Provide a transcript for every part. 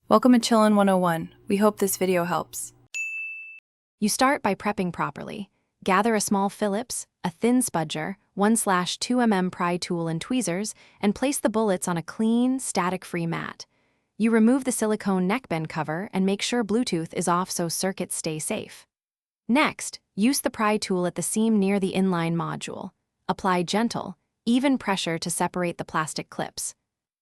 Welcome to Chillin' 101. We hope this video helps. You start by prepping properly. Gather a small Phillips, a thin spudger, 1/2 mm pry tool and tweezers, and place the bullets on a clean, static-free mat. You remove the silicone neckband cover and make sure Bluetooth is off so circuits stay safe. Next, use the pry tool at the seam near the inline module. Apply gentle, even pressure to separate the plastic clips.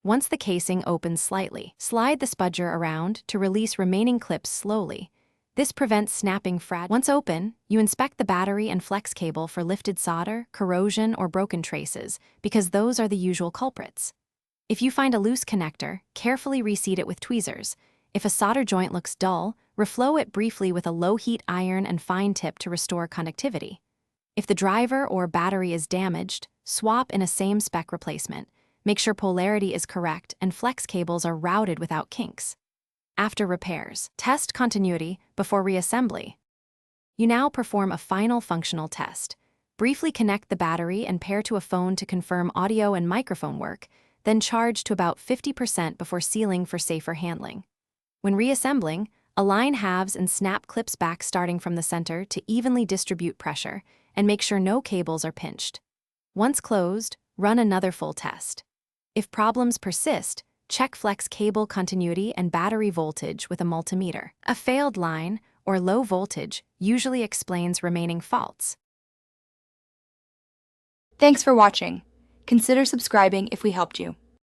Once the casing opens slightly, slide the spudger around to release remaining clips slowly. This prevents snapping fragile. Once open, you inspect the battery and flex cable for lifted solder, corrosion, or broken traces, because those are the usual culprits. If you find a loose connector, carefully reseat it with tweezers. If a solder joint looks dull, reflow it briefly with a low-heat iron and fine tip to restore conductivity. If the driver or battery is damaged, swap in a same-spec replacement. Make sure polarity is correct and flex cables are routed without kinks. After repairs, test continuity before reassembly. You now perform a final functional test. Briefly connect the battery and pair to a phone to confirm audio and microphone work, then charge to about 50% before sealing for safer handling. When reassembling, align halves and snap clips back starting from the center to evenly distribute pressure and make sure no cables are pinched. Once closed, run another full test. If problems persist, check flex cable continuity and battery voltage with a multimeter. A failed line, or low voltage, usually explains remaining faults. Thanks for watching. Consider subscribing if we helped you.